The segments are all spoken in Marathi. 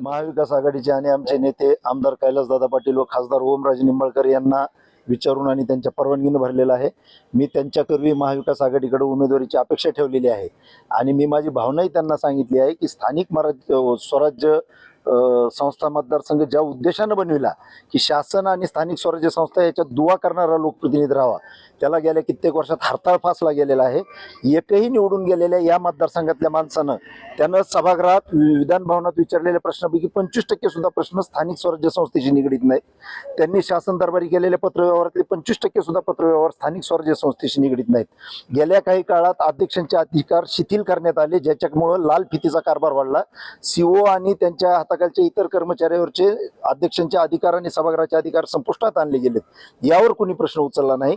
महाविकास आघाडीचे आणि आमचे नेते आमदार कैलासदादा पाटील व खासदार ओमराजे निंबाळकर यांना विचारून आणि त्यांच्या परवानगीने भरलेला आहे। मी त्यांच्यापूर्वी महाविकास आघाडीकडे उमेदवारीची अपेक्षा ठेवलेली आहे आणि मी माझी भावनाही त्यांना सांगितली आहे की स्थानिक स्वराज्य संस्था मतदारसंघ ज्या उद्देशाने बनविला की शासन आणि स्थानिक स्वराज्य संस्था याच्यात दुवा करणारा लोकप्रतिनिधी राहावा, त्याला गेल्या कित्येक वर्षात हरताळ फासला गेलेला आहे। एकही निवडून गेलेल्या या मतदारसंघातल्या माणसानं त्यानं सभागृहात विधान भवनात विचारलेल्या प्रश्नापैकी 25% सुद्धा प्रश्न स्थानिक स्वराज्य संस्थेशी निगडीत नाहीत। त्यांनी शासन दरबारी केलेल्या पत्रव्यवहारातले 25% सुद्धा पत्रव्यवहार स्थानिक स्वराज्य संस्थेशी निगडीत नाहीत। गेल्या काही काळात अध्यक्षांचे अधिकार शिथिल करण्यात आले, ज्याच्यामुळे लाल फितीचा कारभार वाढला। सीओ आणि त्यांच्या हाताखालच्या इतर कर्मचाऱ्यांवरचे अध्यक्षांचे अधिकार आणि सभागृहाचे अधिकार संपुष्टात आणले गेलेत, यावर कोणी प्रश्न उचलला नाही।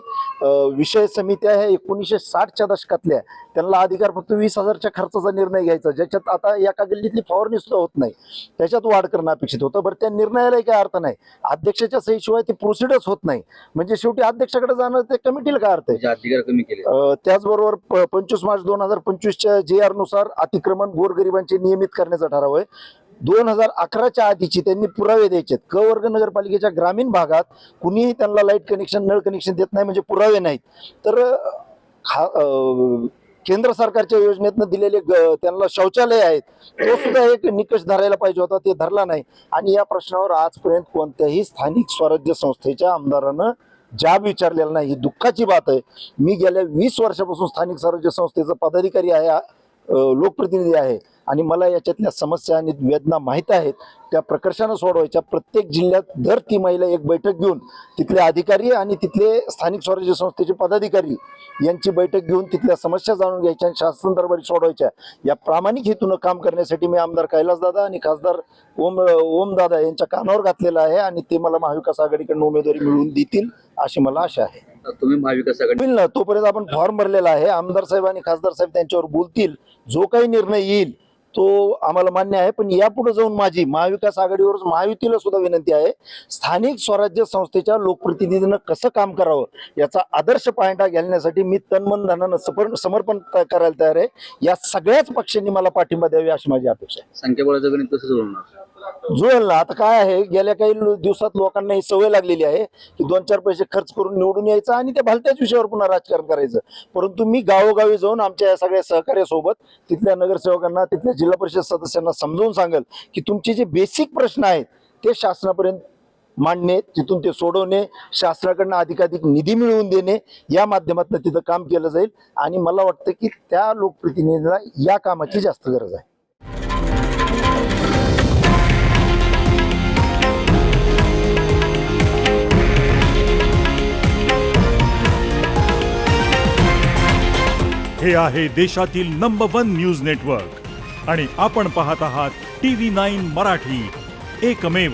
विषय समित्या ह्या 1960च्या दशकातल्या, त्यांना अधिकार फक्त 20,000च्या खर्चाचा निर्णय घ्यायचा, ज्याच्यात आता एका गल्लीतली फवारणी सुद्धा होत नाही, त्याच्यात वाढ करणं अपेक्षित होतं। बरं, त्या निर्णयाला काय अर्थ नाही, अध्यक्षाच्या सहीशिवाय ते प्रोसिडर्स होत नाही, म्हणजे शेवटी अध्यक्षाकडे जाणं ते कमिटीला काय अर्थ आहे? अधिकार कमी केले। त्याचबरोबर 25 मार्च 2025च्या JR नुसार अतिक्रमण गोरगरिबांचे नियमित करण्याचा ठराव आहे। 2011च्या आधीची त्यांनी पुरावे द्यायचे। क वर्ग नगरपालिकेच्या ग्रामीण भागात कुणीही त्यांना लाईट कनेक्शन, नळ कनेक्शन देत नाही, म्हणजे पुरावे नाहीत। तर केंद्र सरकारच्या योजनेतनं दिलेले त्यांना शौचालय आहेत, तो सुद्धा एक निकष धरायला पाहिजे होता, ते धरला नाही। आणि या प्रश्नावर आजपर्यंत कोणत्याही स्थानिक स्वराज्य संस्थेच्या आमदारानं जाब विचारलेला नाही, ही दुःखाची बात आहे। मी गेल्या 20 वर्षापासून स्थानिक स्वराज्य संस्थेचा पदाधिकारी आहे, लोकप्रतिनिधी आहे, आणि मला याच्यातल्या समस्या आणि वेदना माहीत आहेत। त्या प्रकर्षानं सोडवायच्या। प्रत्येक जिल्ह्यात दर तिमाहीला एक बैठक घेऊन तिथले अधिकारी आणि तिथले स्थानिक स्वराज्य संस्थेचे पदाधिकारी यांची बैठक घेऊन तिथल्या समस्या जाणून घ्यायच्या आणि शासन दरबारी सोडवायच्या, या प्रामाणिक हेतूनं काम करण्यासाठी मी आमदार कैलासदादा आणि खासदार ओमदादा यांच्या कानावर घातलेला आहे, आणि ते मला महाविकास आघाडीकडून उमेदवारी मिळवून देतील अशी मला आशा आहे। तुम्ही महाविकास आघाडी होईल ना, तोपर्यंत आपण फॉर्म भरलेला आहे। आमदार साहेब आणि खासदार साहेब त्यांच्यावर बोलतील, जो काही निर्णय येईल तो आम्हाला मान्य आहे। पण यापुढे जाऊन माझी महाविकास आघाडीवर महायुतीला सुद्धा विनंती आहे, स्थानिक स्वराज्य संस्थेच्या लोकप्रतिनिधीनं कसं काम करावं याचा आदर्श पायंडा घालण्यासाठी मी तनमन धनानं समर्पण करायला तयार आहे। या सगळ्याच पक्षांनी मला पाठिंबा द्यावी अशी माझी अपेक्षा आहे। संख्याबळाचं गणित तसंच होणार जुळेल ना। आता काय आहे, गेल्या काही दिवसात लोकांना ही सवय लागलेली आहे की 2-4 पैसे खर्च करून निवडून यायचं आणि त्या भलत्याच विषयावर पुन्हा राजकारण करायचं। परंतु मी गावोगावी जाऊन आमच्या या सगळ्या सहकार्यासोबत तिथल्या नगरसेवकांना, तिथल्या जिल्हा परिषद सदस्यांना समजावून सांगेल की तुमचे जे बेसिक प्रश्न आहेत ते शासनापर्यंत मांडणे, तिथून ते सोडवणे, शासनाकडनं अधिकाधिक निधी मिळवून देणे, या माध्यमातून तिथं काम केलं जाईल। आणि मला वाटतं की त्या लोकप्रतिनिधीला या कामाची जास्त गरज आहे। हे आहे देशातील नंबर 1 न्यूज नेटवर्क आणि आपण पाहत आहात TV9 मराठी, एकमेव।